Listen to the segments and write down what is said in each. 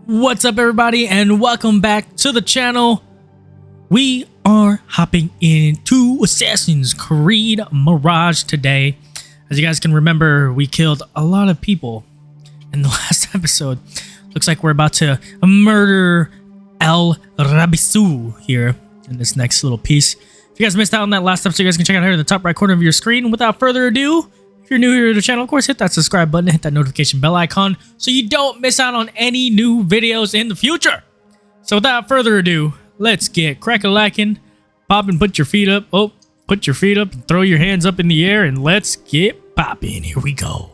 What's up, everybody, and welcome back to the channel. We are hopping into Assassin's Creed Mirage today. As you guys can remember, we killed a lot of people in the last episode. Looks like we're about to murder El Rabisu here in this next little piece. If you guys missed out on that last episode, you guys can check out here in the top right corner of your screen. Without further ado, if you're new here to the channel, of course, hit that subscribe button, hit that notification bell icon so you don't miss out on any new videos in the future. So without further ado, let's get crack-a-lacking. Pop and put your feet up. Oh, put your feet up and throw your hands up in the air and let's get popping. Here we go.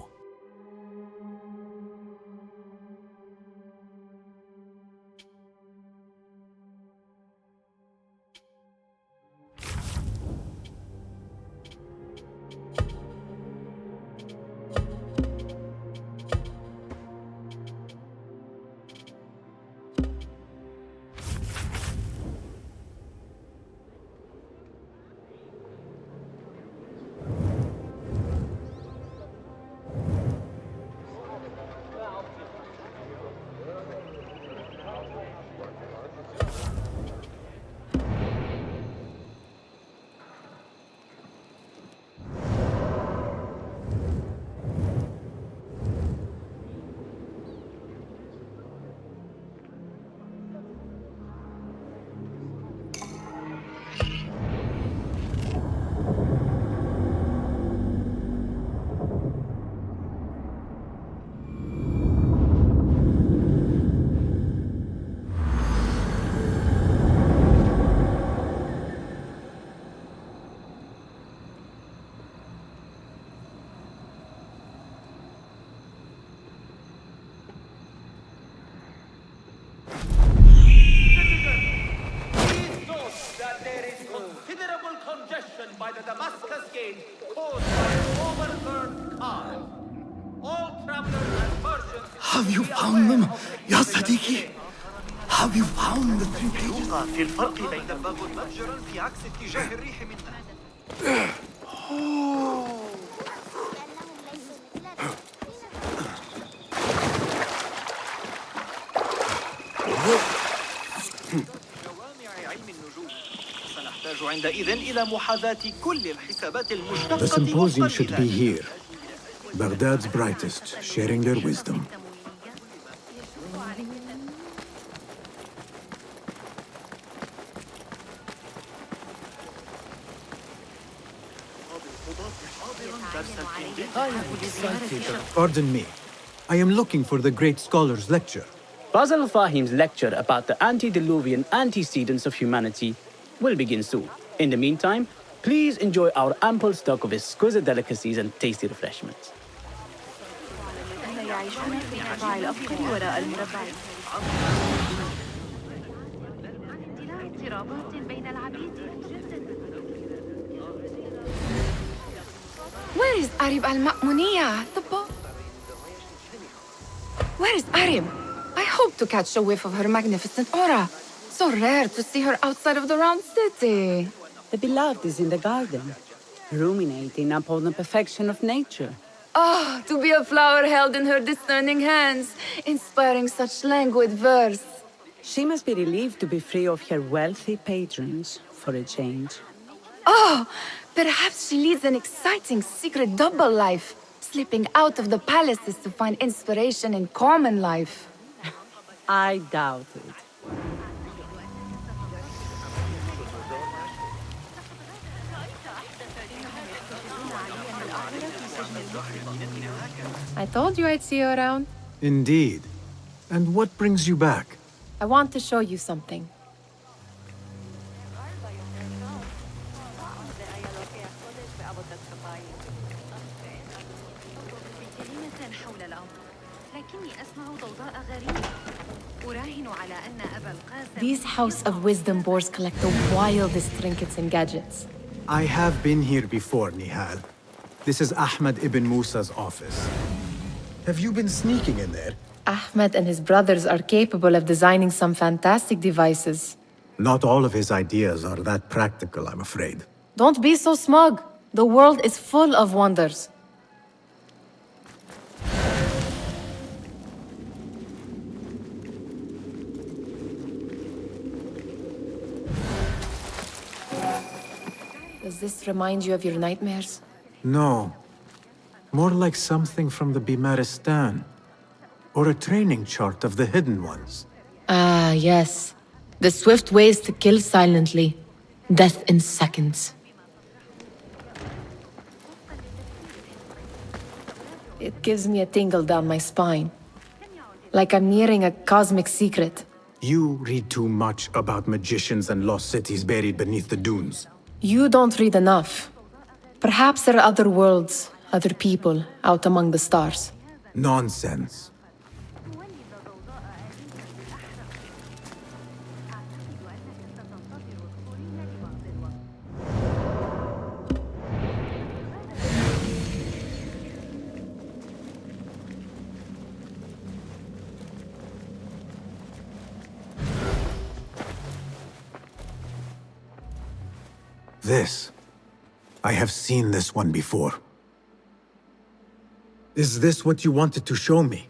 By the Damascus Gate caused by an overturned car. All travelers and merchants... Have you found them, Ya Sadiqi? Have you found the three pages? في الفرق بين باب متجرا في عكس اتجاه الريح من... The symposium should be here. Baghdad's brightest, sharing their wisdom. Pardon me. I am looking for the great scholar's lecture. Basil Fahim's lecture about the antediluvian antecedents of humanity will begin soon. In the meantime, please enjoy our ample stock of exquisite delicacies and tasty refreshments. Where is Arib al-Ma'muniya? Where is Arib? I hope to catch a whiff of her magnificent aura. So rare to see her outside of the round city. The beloved is in the garden, ruminating upon the perfection of nature. Oh, to be a flower held in her discerning hands, inspiring such languid verse. She must be relieved to be free of her wealthy patrons for a change. Oh, perhaps she leads an exciting secret double life, slipping out of the palaces to find inspiration in common life. I doubt it. I told you I'd see you around. Indeed. And what brings you back? I want to show you something. These House of Wisdom boards collect the wildest trinkets and gadgets. I have been here before, Nihal. This is Ahmed ibn Musa's office. Have you been sneaking in there? Ahmed and his brothers are capable of designing some fantastic devices. Not all of his ideas are that practical, I'm afraid. Don't be so smug. The world is full of wonders. Does this remind you of your nightmares? No. More like something from the Bimaristan. Or a training chart of the Hidden Ones. Ah, yes. The swift ways to kill silently. Death in seconds. It gives me a tingle down my spine. Like I'm nearing a cosmic secret. You read too much about magicians and lost cities buried beneath the dunes. You don't read enough. Perhaps there are other worlds, other people, out among the stars. Nonsense. This. I have seen this one before. Is this what you wanted to show me?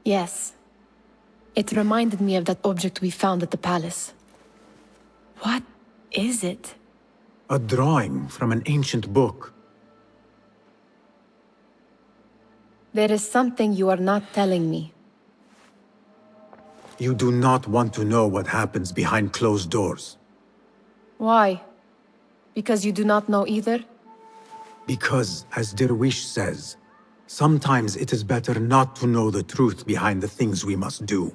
Yes. It reminded me of that object we found at the palace. What is it? A drawing from an ancient book. There is something you are not telling me. You do not want to know what happens behind closed doors. Why? Because you do not know either? Because, as Derwish says, sometimes it is better not to know the truth behind the things we must do.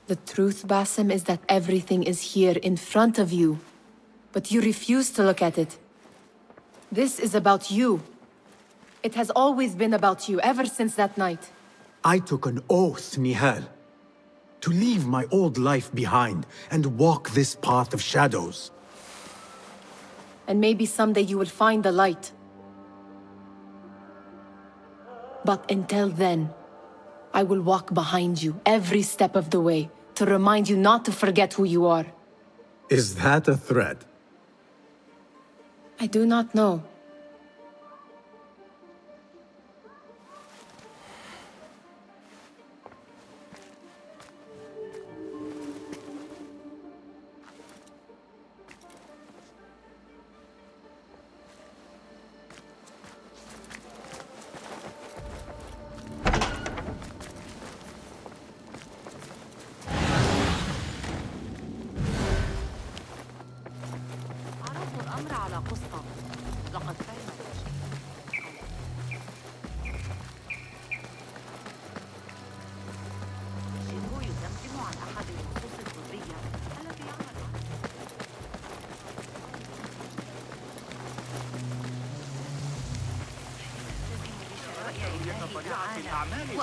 The truth, Basim, is that everything is here in front of you. But you refuse to look at it. This is about you. It has always been about you, ever since that night. I took an oath, Nihal, to leave my old life behind and walk this path of shadows. And maybe someday you will find the light. But until then, I will walk behind you every step of the way to remind you not to forget who you are. Is that a threat? I do not know.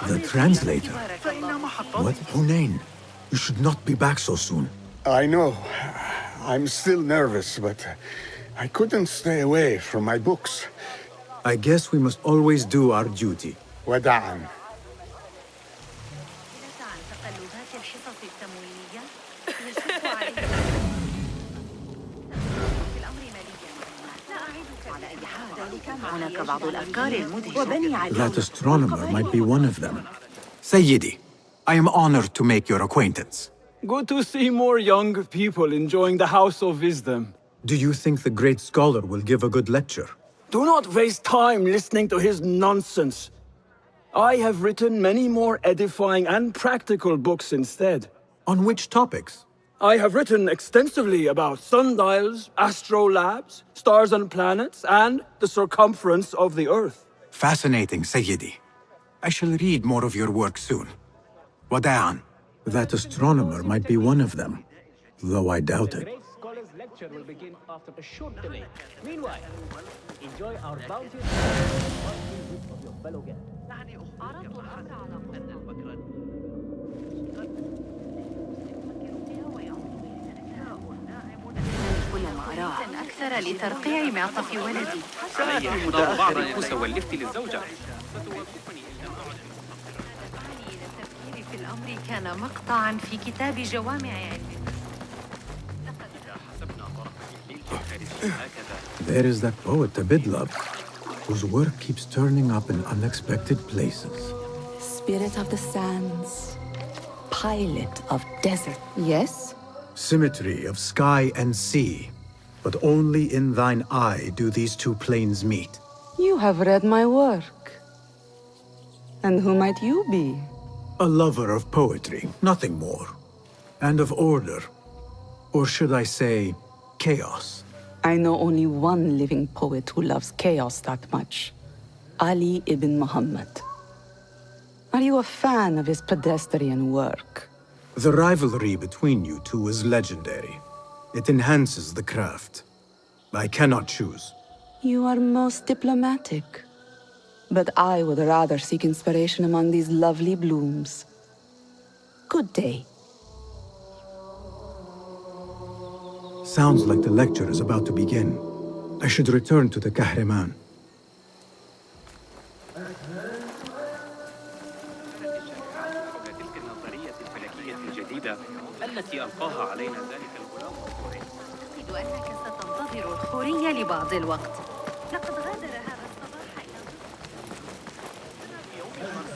The translator? What? Hunain, you should not be back so soon. I know. I'm still nervous, but I couldn't stay away from my books. I guess we must always do our duty. وداعاً. That astronomer might be one of them. Sayyidi, I am honored to make your acquaintance. Good to see more young people enjoying the House of Wisdom. Do you think the great scholar will give a good lecture? Do not waste time listening to his nonsense. I have written many more edifying and practical books instead. On which topics? I have written extensively about sundials, astrolabes, stars and planets, and the circumference of the Earth. Fascinating, Sayyidi. I shall read more of your work soon. Wada'an. That astronomer might be one of them, though I doubt it. Today's scholar's lecture will begin after a short delay. Meanwhile, enjoy our bounty of your fellow guests. أكثر لترقيع معطف ولدي. علي إحضار بعض الكوس واللفت للزوجة. التفكير في الأمر كان مقطعاً في كتاب جوامع علم. There is that poet Abidlab, whose work keeps turning up in unexpected places. Spirit of the sands, pilot of desert. Yes? Symmetry of sky and sea, but only in thine eye do these two planes meet. You have read my work. And who might you be? A lover of poetry, nothing more. And of order. Or should I say, chaos. I know only one living poet who loves chaos that much. Ali ibn Muhammad. Are you a fan of his pedestrian work? The rivalry between you two is legendary. It enhances the craft. I cannot choose. You are most diplomatic. But I would rather seek inspiration among these lovely blooms. Good day. Sounds like the lecture is about to begin. I should return to the Kahraman. التي ألقاها علينا ذلك الغلام الخوري. أعتقد أنك ستنتظر الخوري لبعض الوقت. لقد غادر هذا الصباح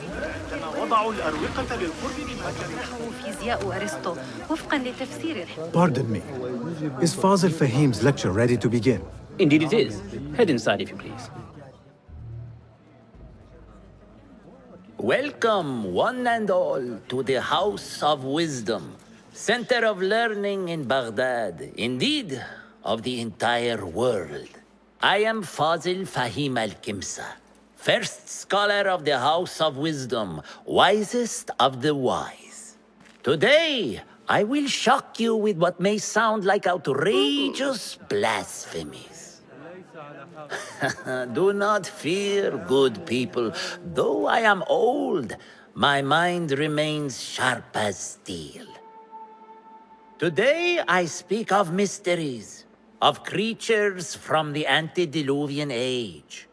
إلى عندما وضعوا الأروقة للقرب من مكانه فيزياء أرسطو وفقا لتفسير Pardon me. Is Fazil Fahim's lecture ready to begin? Indeed it is. Head inside if you please. Welcome, one and all, to the House of Wisdom, center of learning in Baghdad, indeed, of the entire world. I am Fazil Fahim al-Kimsa, first scholar of the House of Wisdom, wisest of the wise. Today, I will shock you with what may sound like outrageous blasphemies. Do not fear, good people. Though I am old, my mind remains sharp as steel. Today I speak of mysteries, of creatures from the antediluvian age.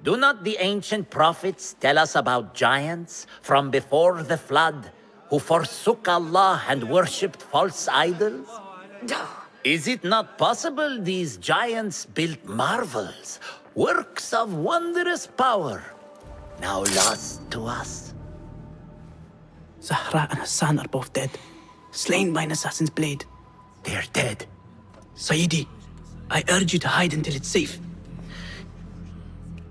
Do not the ancient prophets tell us about giants from before the flood who forsook Allah and worshipped false idols? Is it not possible these giants built marvels, works of wondrous power, now lost to us? Zahra and Hassan are both dead, slain by an assassin's blade. They're dead. Sayyidi, I urge you to hide until it's safe.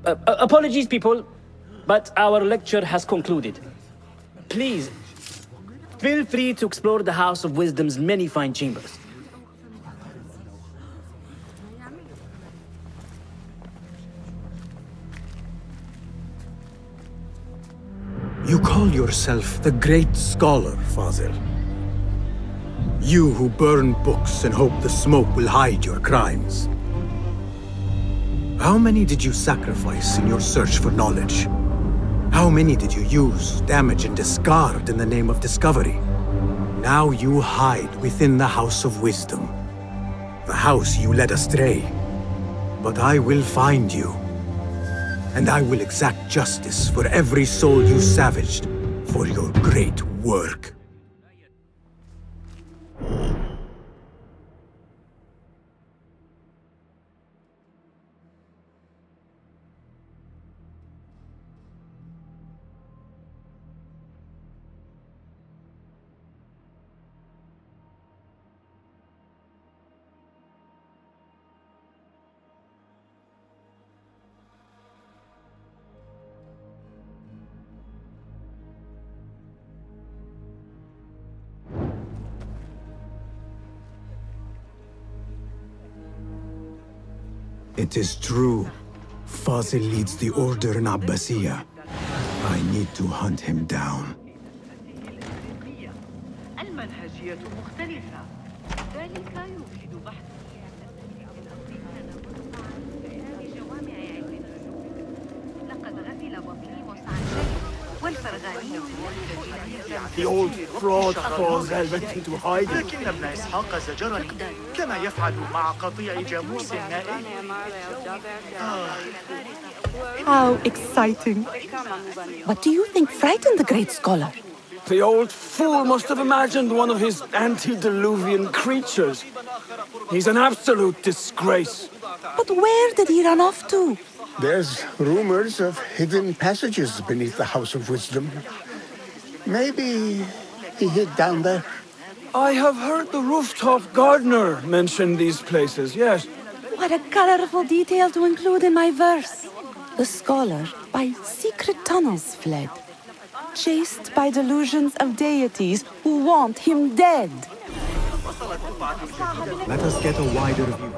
Apologies, people, but our lecture has concluded. Please, feel free to explore the House of Wisdom's many fine chambers. You call yourself the great scholar, Fazil. You who burn books and hope the smoke will hide your crimes. How many did you sacrifice in your search for knowledge? How many did you use, damage, and discard in the name of discovery? Now you hide within the House of Wisdom. The house you led astray. But I will find you. And I will exact justice for every soul you savaged for your great work. It is true. Fazil leads the order in Abbasiyya. I need to hunt him down. المنهجية مختلفة. ذلك يفيد بحث لقد غفل بطليموس عن شيء والفرغاني The old fraud Corsair went into hiding. لكن ابن إسحاق زجرني كما يفعل مع قطيع جاموس نائم. How exciting. What do you think frightened the great scholar? The old fool must have imagined one of his antediluvian creatures. He's an absolute disgrace. But where did he run off to? There's rumors of hidden passages beneath the House of Wisdom. Maybe he hid down there. I have heard the rooftop gardener mention these places, yes. What a colorful detail to include in my verse. The scholar by secret tunnels fled, chased by delusions of deities who want him dead. Let us get a wider view.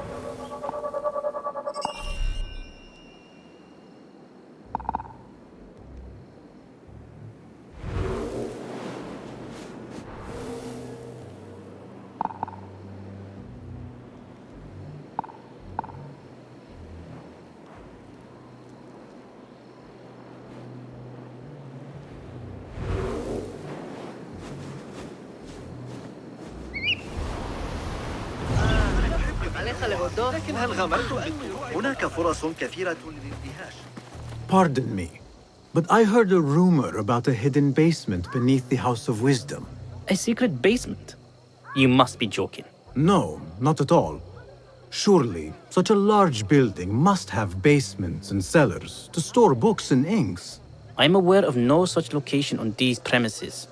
لكن هل غامرتم هناك فرص كثيرة للاندهاش. Pardon me, but I heard a rumor about a hidden basement beneath the House of Wisdom. A secret basement? You must be joking. No, not at all. Surely, such a large building must have basements and cellars to store books and inks. I am aware of no such location on these premises.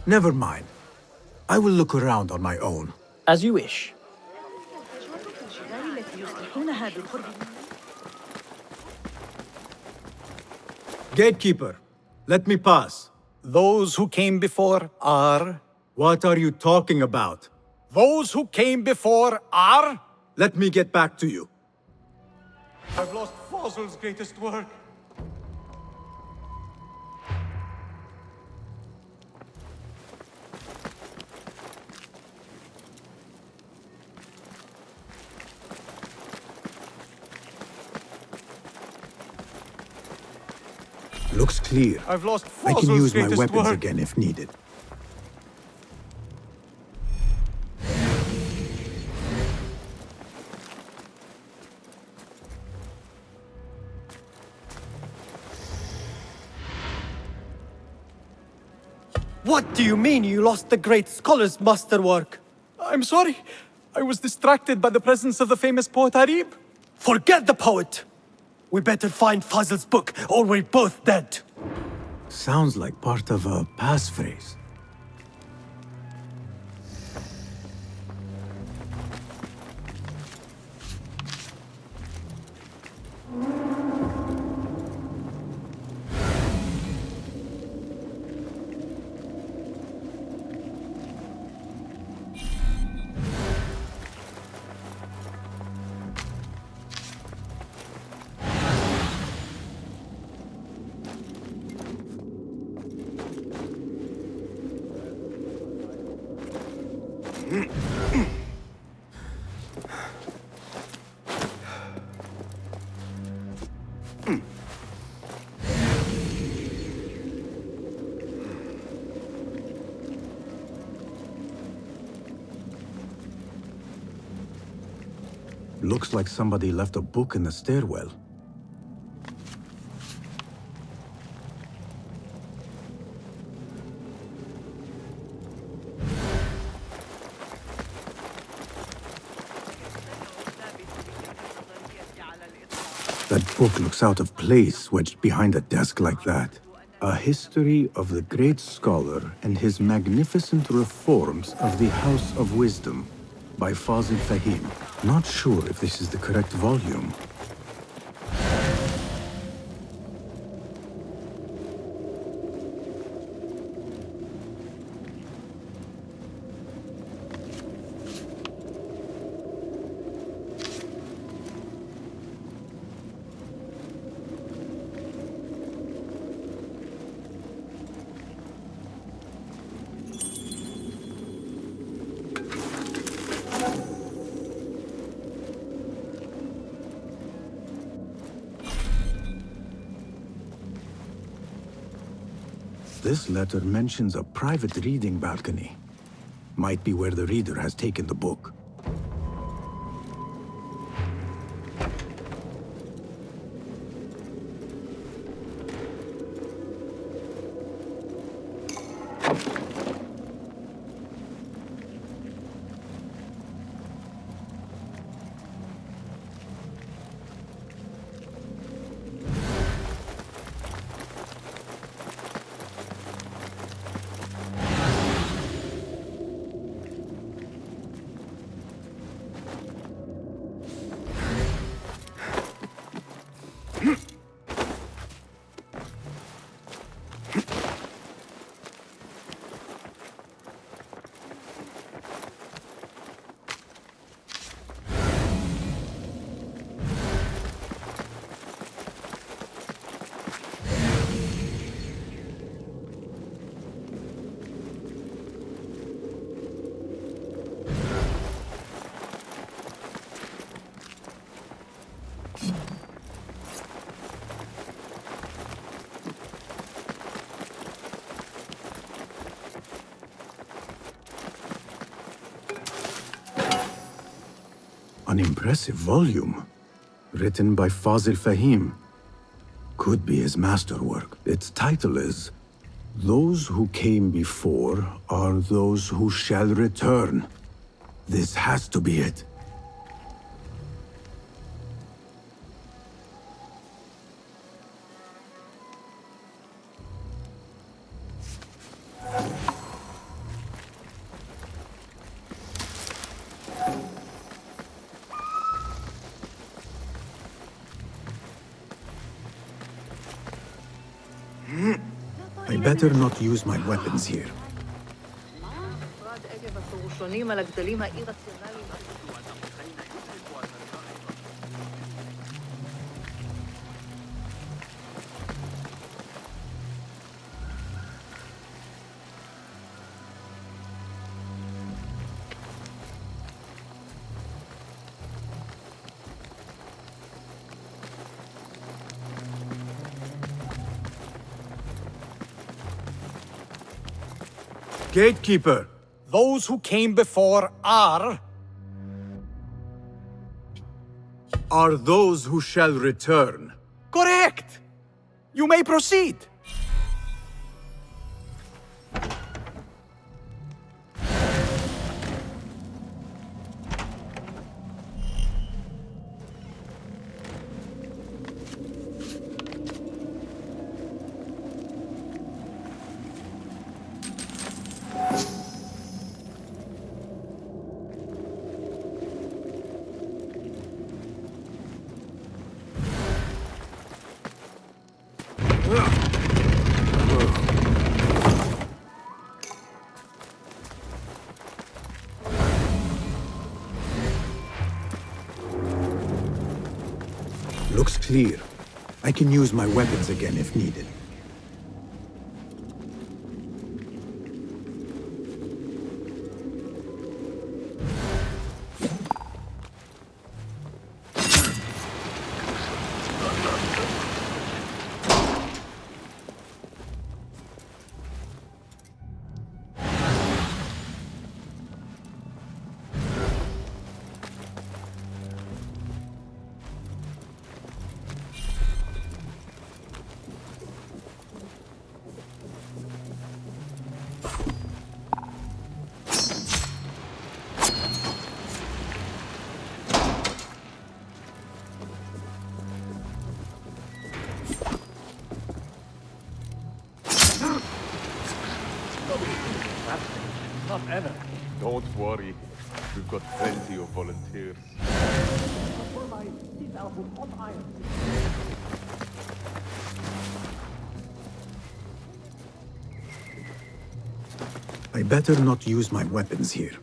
Never mind. I will look around on my own. As you wish. Gatekeeper, let me pass. Those who came before are... What are you talking about? Those who came before are... Let me get back to you. I've lost Fossil's greatest work. Looks clear. I've lost I can Fossil's use my greatest weapons work. again if needed. What do you mean you lost the great scholar's masterwork? I'm sorry. I was distracted by the presence of the famous poet Arib. Forget the poet! We better find Fazl's book, or we're both dead. Sounds like part of a passphrase. Looks like somebody left a book in the stairwell. That book looks out of place wedged behind a desk like that. A history of the great scholar and his magnificent reforms of the House of Wisdom by Fazil Fahim. Not sure if this is the correct volume. This letter mentions a private reading balcony. Might be where the reader has taken the book. An impressive volume. Written by Fazil Fahim. Could be his masterwork. Its title is Those Who Came Before Are Those Who Shall Return. This has to be it. I better not use my weapons here. Gatekeeper! Those who came before are those who shall return. correct. You may proceed. Looks clear. I can use my weapons again if needed. Not ever. Don't worry. We've got plenty of volunteers. I better not use my weapons here.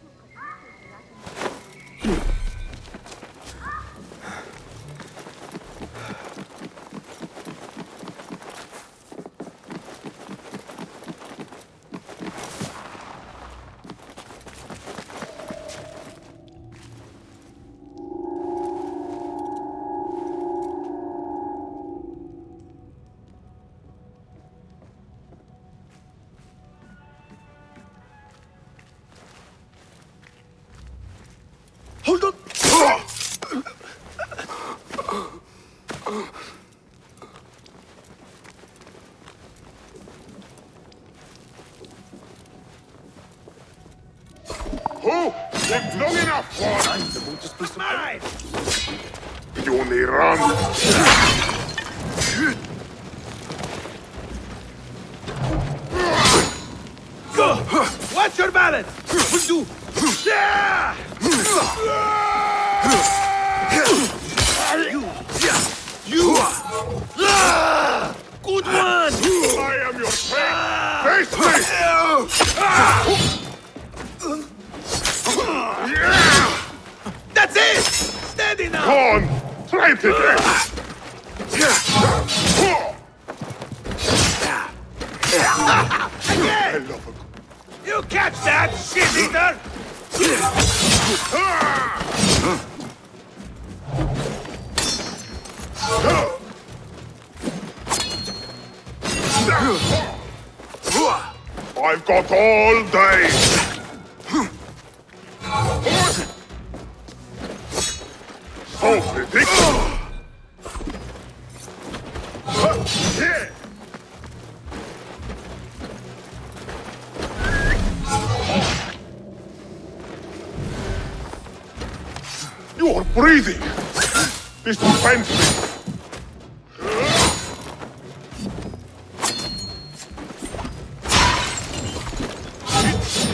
Hold on! Lived long enough for Mine! You only run. Watch your balance! Will do! Yeah! You! Good one! I am your friend! Face me! That's it! Steady now! Come on! Try it again! Again! You catch that, shit-eater! I've got all day! so predictable. Here. You are breathing. This offends me.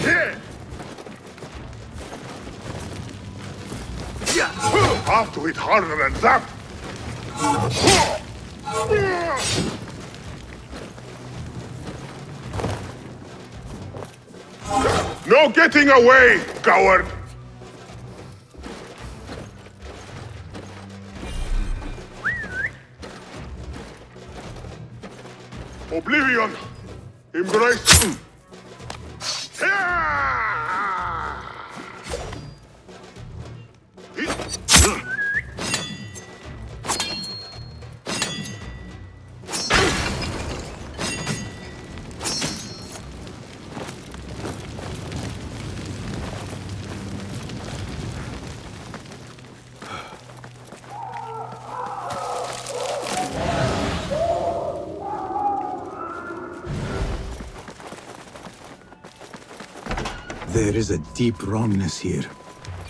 Here. Have to hit harder than that. No getting away, coward! Oblivion! Embrace! There is a deep wrongness here.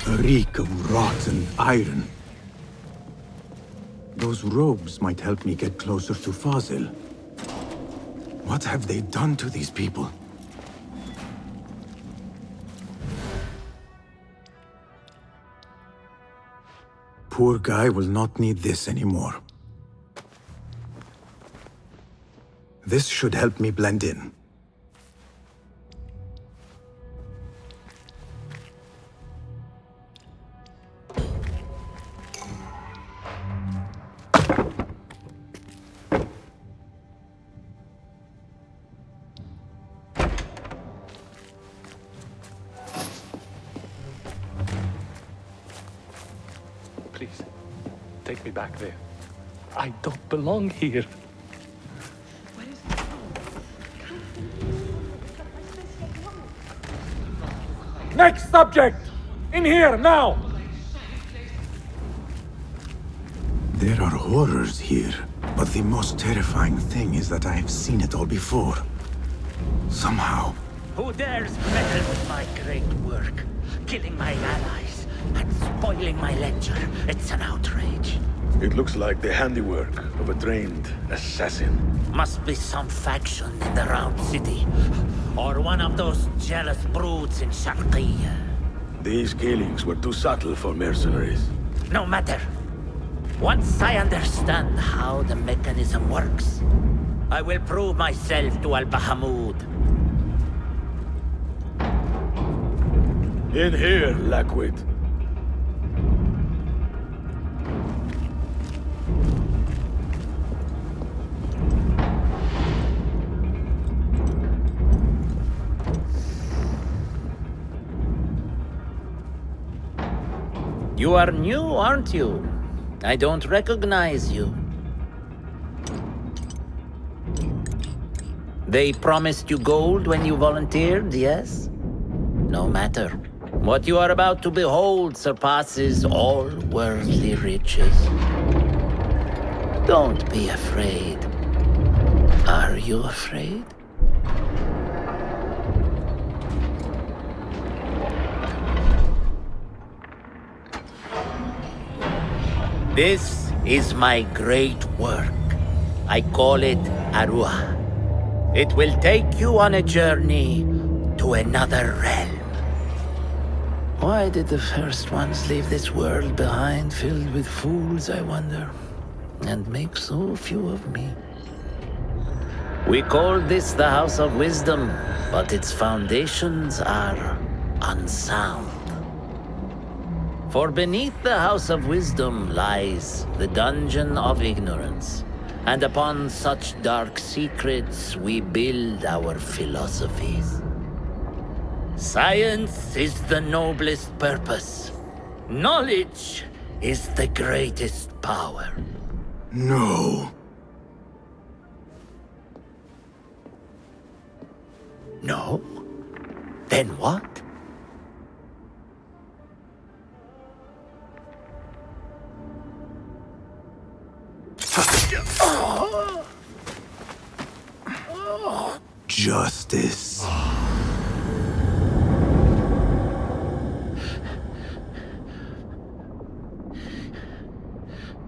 A reek of rotten iron. Those robes might help me get closer to Fazil. What have they done to these people? Poor guy will not need this anymore. This should help me blend in. Please, take me back there. I don't belong here. Next subject! In here, now! There are horrors here, but the most terrifying thing is that I have seen it all before. Somehow. Who dares meddle with my great work? Killing my allies and spoiling my lecture. It's an outrage. It looks like the handiwork of a trained assassin. Must be some faction in the Round City. Or one of those jealous broods in Sharqiyya. These killings were too subtle for mercenaries. No matter. Once I understand how the mechanism works, I will prove myself to Al-Bahamud. In here, Lakwit. You are new, aren't you? I don't recognize you. They promised you gold when you volunteered, yes? No matter. What you are about to behold surpasses all worldly riches. Don't be afraid. Are you afraid? This is my great work. I call it Arua. It will take you on a journey to another realm. Why did the first ones leave this world behind, filled with fools, I wonder, and make so few of me? We call this the House of Wisdom, but its foundations are unsound. For beneath the House of Wisdom lies the Dungeon of Ignorance, and upon such dark secrets we build our philosophies. Science is the noblest purpose. Knowledge is the greatest power. No. No? Then what? justice.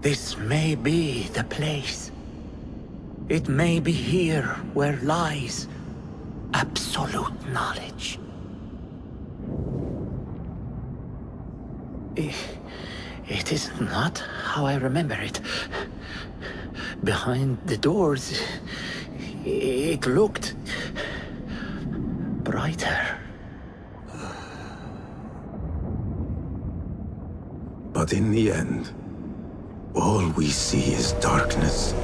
This may be the place. It may be here where lies absolute knowledge. It is not how I remember it. Behind the doors, it looked brighter. But in the end, all we see is darkness.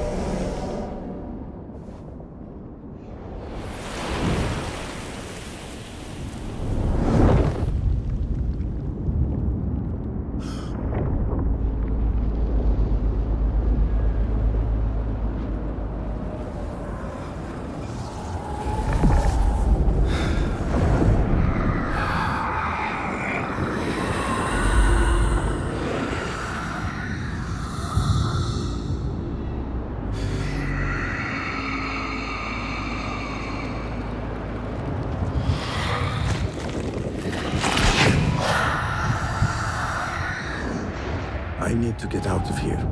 I need to get out of here.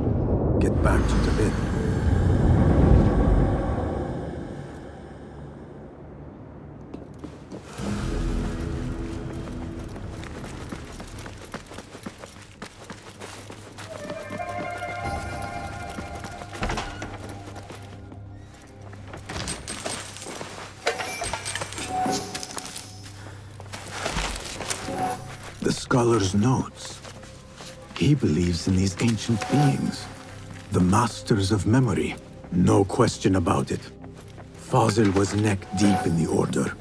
Get back to the bed. The scholar's notes. He believes in these ancient beings, the masters of memory. No question about it. Fazil was neck deep in the Order.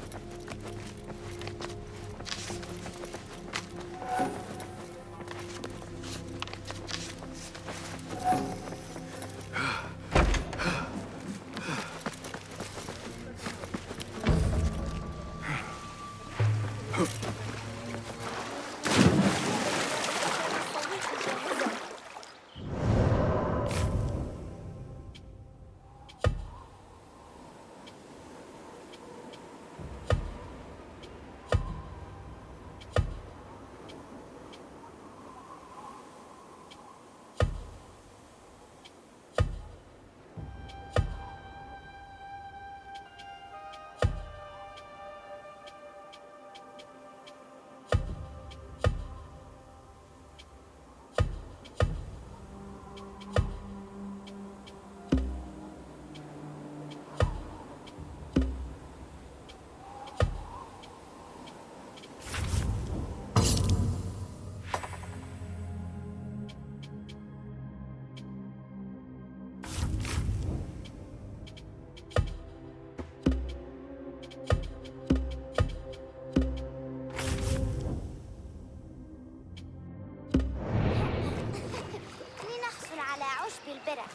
البرع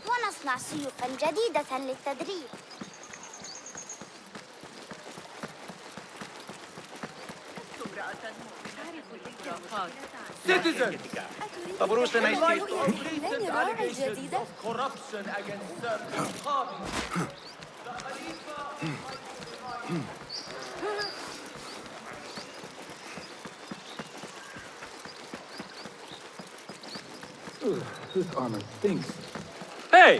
ونصنع سيوفا جديدة للتدريب. Citizens, the Bruce allegations of corruption against certain Qadis. The Khalifa. This armor stinks. Hey!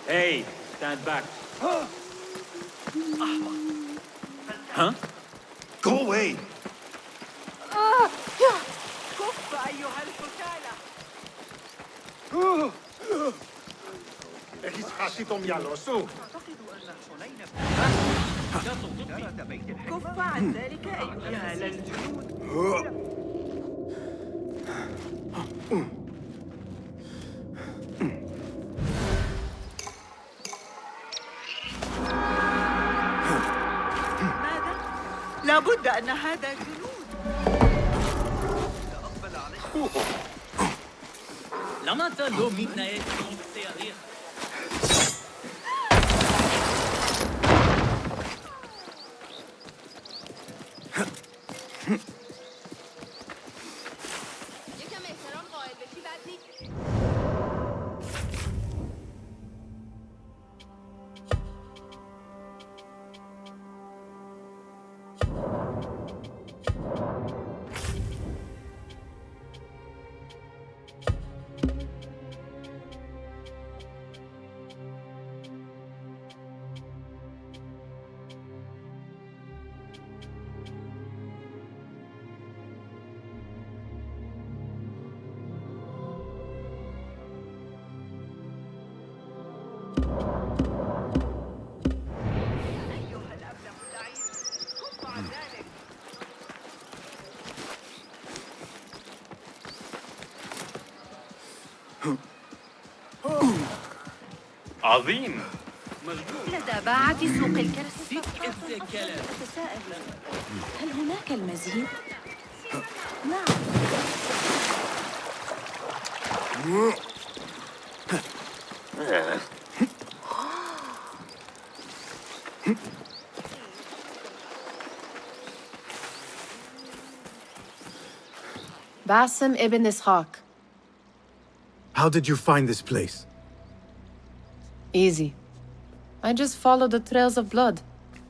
Hey, stand back. Huh? Go away! كف عن ذلك أيها الجنود. لابد أن هذا جنود. لما تلو ميتنا يتنين عظيم. لدى باعة سوق الكراسي. أتساءل هل هناك المزيد؟ نعم. Basim ibn Ishaq. How did you find this place? Easy. I just followed the trails of blood.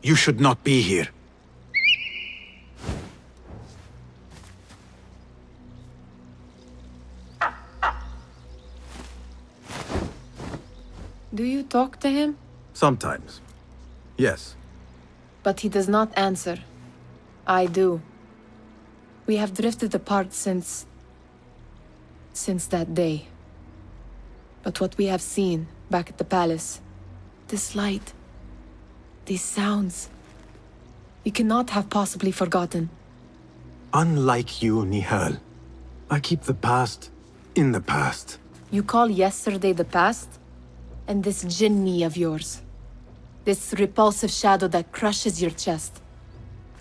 You should not be here. Do you talk to him? Sometimes. Yes. But he does not answer. I do. We have drifted apart since that day. But what we have seen back at the palace, this light, these sounds, we cannot have possibly forgotten. Unlike you, Nihal, I keep the past in the past. You call yesterday the past? And this jinni of yours, this repulsive shadow that crushes your chest,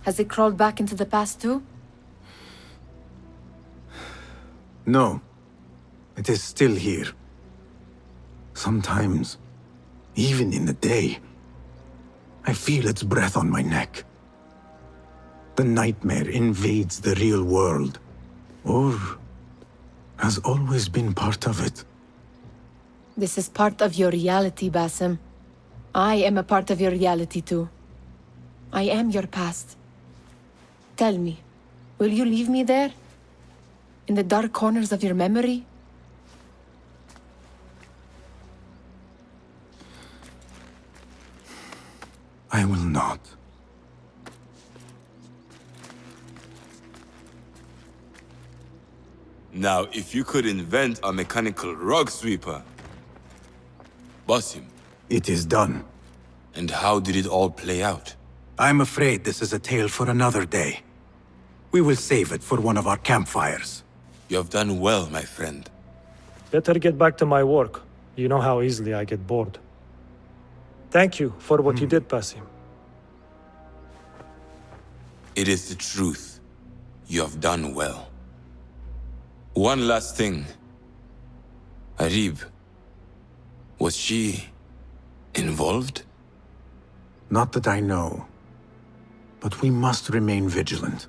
has it crawled back into the past too? No. It is still here. Sometimes, even in the day, I feel its breath on my neck. The nightmare invades the real world, or has always been part of it. This is part of your reality, Basim. I am a part of your reality too. I am your past. Tell me, will you leave me there? In the dark corners of your memory? I will not. Now, if you could invent a mechanical rug sweeper. Basim. It is done. And how did it all play out? I'm afraid this is a tale for another day. We will save it for one of our campfires. You have done well, my friend. Better get back to my work. You know how easily I get bored. Thank you for what you did, Basim. It is the truth. You have done well. One last thing. Arib. Was she involved? Not that I know. But we must remain vigilant.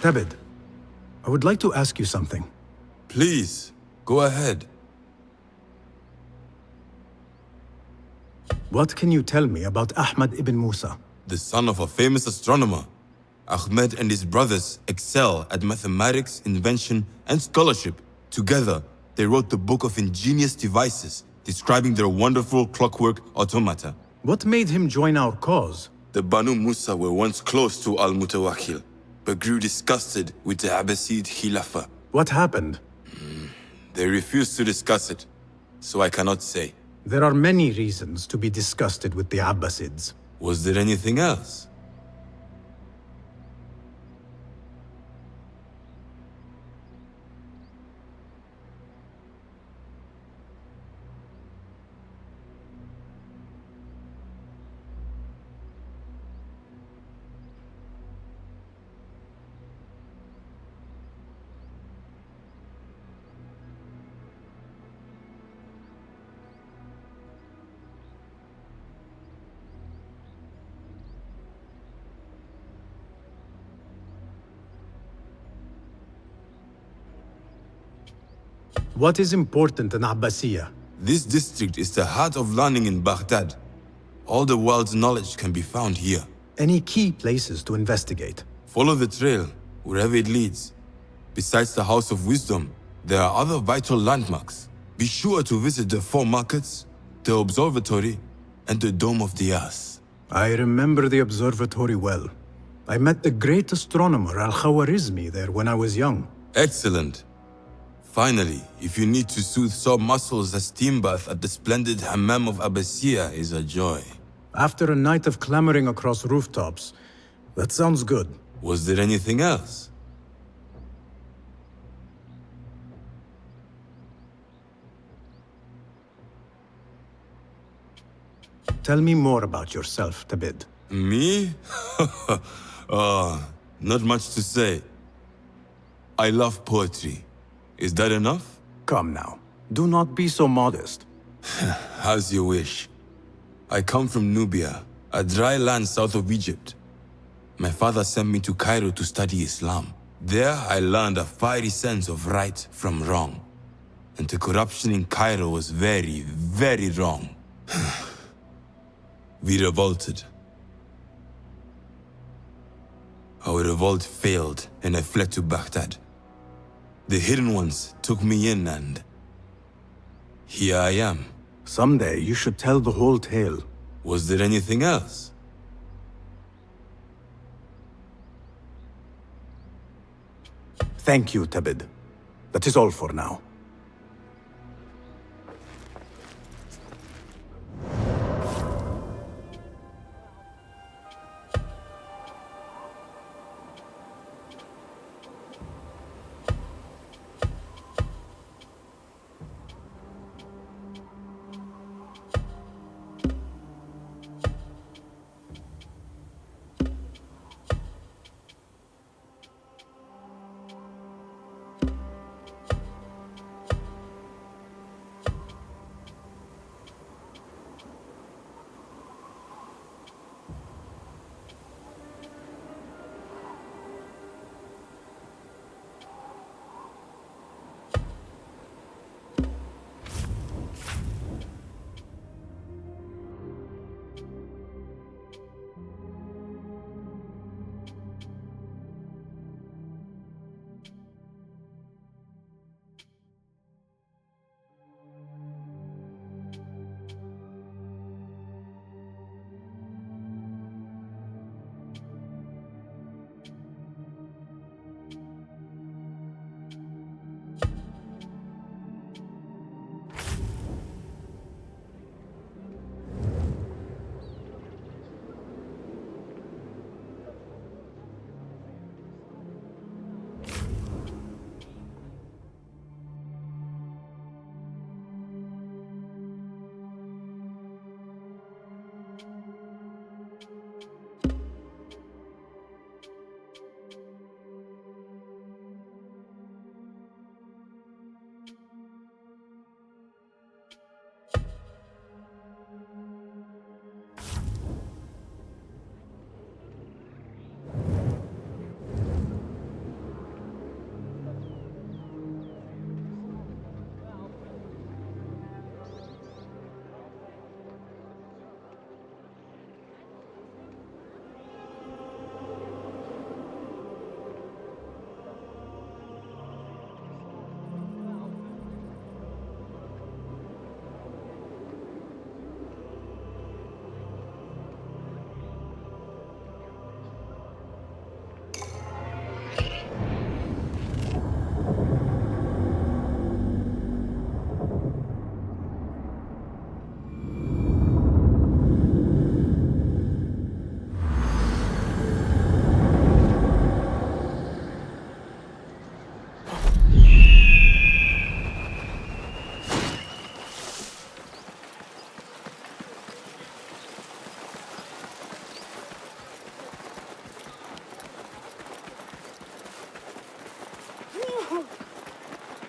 Tebed, I would like to ask you something. Please, go ahead. What can you tell me about Ahmad ibn Musa? The son of a famous astronomer. Ahmed and his brothers excel at mathematics, invention, and scholarship. Together, they wrote the Book of Ingenious Devices, describing their wonderful clockwork automata. What made him join our cause? The Banu Musa were once close to Al-Mutawakkil, but grew disgusted with the Abbasid Khilafah. What happened? They refused to discuss it, so I cannot say. There are many reasons to be disgusted with the Abbasids. Was there anything else? What is important in Abbasiyya? This district is the heart of learning in Baghdad. All the world's knowledge can be found here. Any key places to investigate? Follow the trail, wherever it leads. Besides the House of Wisdom, there are other vital landmarks. Be sure to visit the 4 markets, the observatory, and the Dome of the Ass. I remember the observatory well. I met the great astronomer Al-Khwarizmi there when I was young. Excellent. Finally, if you need to soothe sore muscles, a steam bath at the splendid Hammam of Abbasiyah is a joy. After a night of clambering across rooftops, that sounds good. Was there anything else? Tell me more about yourself, Tabid. Me? Not much to say. I love poetry. Is that enough? Come now. Do not be so modest. As you wish. I come from Nubia, a dry land south of Egypt. My father sent me to Cairo to study Islam. There I learned a fiery sense of right from wrong. And the corruption in Cairo was very, very wrong. We revolted. Our revolt failed, and I fled to Baghdad. The Hidden Ones took me in, and here I am. Someday you should tell the whole tale. Was there anything else? Thank you, Tabid. That is all for now.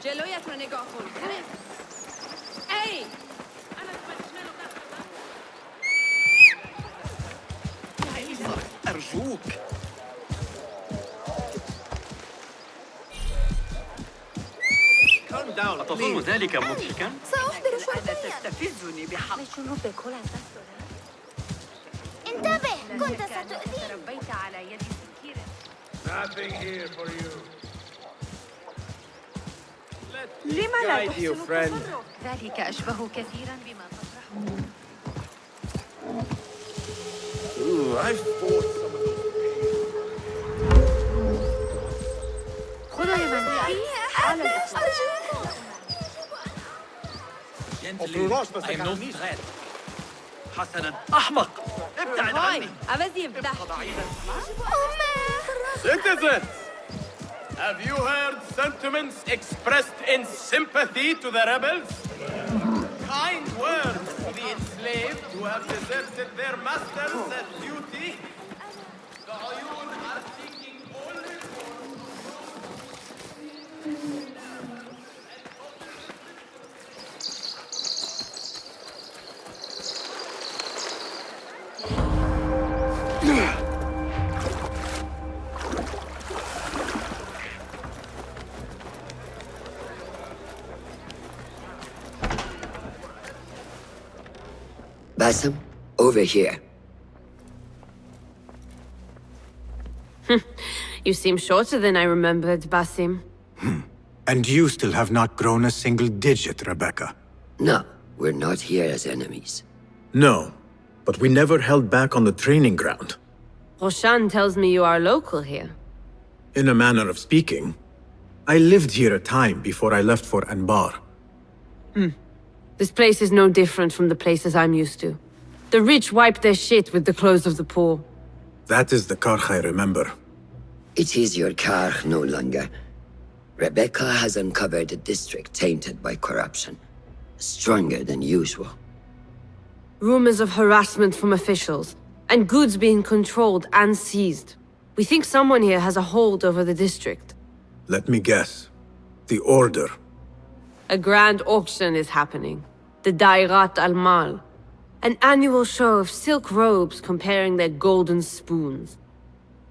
جلویت رو نگاه کن. ای! أرجوك. أتظن ذلك مضحكا؟ سأحضر أنا تستفزني بحق. انتبه كنت ستؤذيني. تربيت على يد سكير. Nothing here for you. لما لا تحسن التصرف؟ ذلك أشبه كثيرا بما تطرحه. Ooh, I've fought some of those. خذوا يا منزلي على I am no threat. حسنا أحمق ابتعد عني. أبزي ابدأ. Citizens, have you heard sentiments expressed in sympathy to the rebels? Kind words to the enslaved who have deserted their masters at duty? The Ayun are seeking only Basim, over here. You seem shorter than I remembered, Basim. And you still have not grown a single digit, Rebecca. No, we're not here as enemies. No, but we never held back on the training ground. Roshan tells me you are local here. In a manner of speaking. I lived here a time before I left for Anbar. This place is no different from the places I'm used to. The rich wipe their shit with the clothes of the poor. That is the Karch I remember. It is your Karch no longer. Rebecca has uncovered a district tainted by corruption. Stronger than usual. Rumors of harassment from officials, and goods being controlled and seized. We think someone here has a hold over the district. Let me guess. The Order. A grand auction is happening. The Dairat al-Mal. An annual show of silk robes comparing their golden spoons.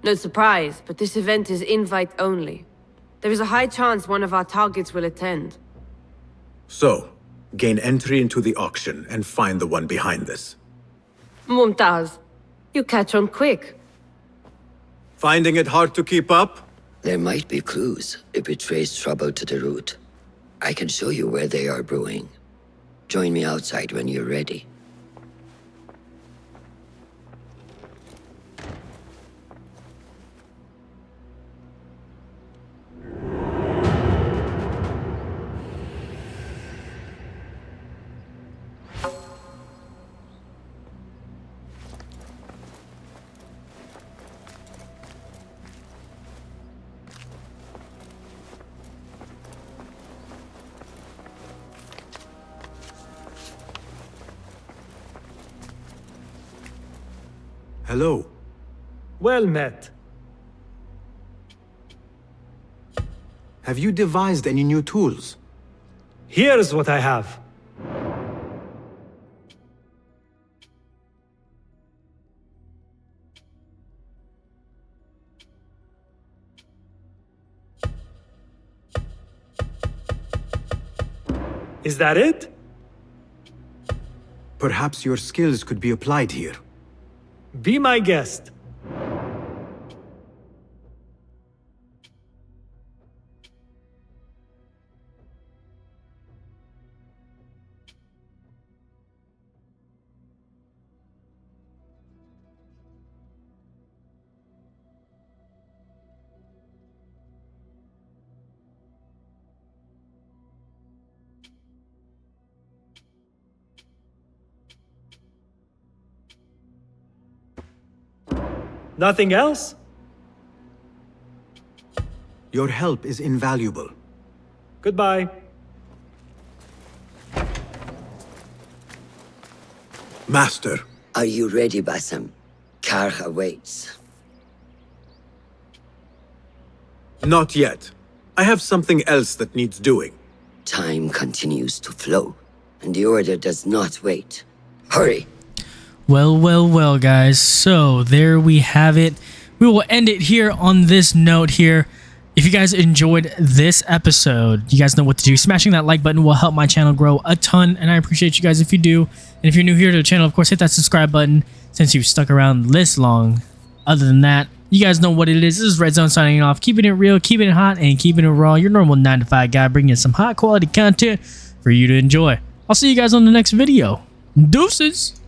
No surprise, but this event is invite only. There is a high chance one of our targets will attend. So, gain entry into the auction and find the one behind this. Mumtaz, you catch on quick. Finding it hard to keep up? There might be clues if we trace trouble to the root. I can show you where they are brewing. Join me outside when you're ready. Hello. Well met. Have you devised any new tools? Here's what I have. Is that it? Perhaps your skills could be applied here. Be my guest. Nothing else? Your help is invaluable. Goodbye. Master. Are you ready, Basim? Karch awaits. Not yet. I have something else that needs doing. Time continues to flow, and the Order does not wait. Hurry! Well, well, well, guys. So there we have it. We will end it here on this note here. If you guys enjoyed this episode, you guys know what to do. Smashing that like button will help my channel grow a ton, and I appreciate you guys if you do. And if you're new here to the channel, of course, hit that subscribe button since you've stuck around this long. Other than that, you guys know what it is. This is Red Zone signing off. Keeping it real, keeping it hot, and keeping it raw. Your normal 9-to-5 guy bringing you some high quality content for you to enjoy. I'll see you guys on the next video. Deuces!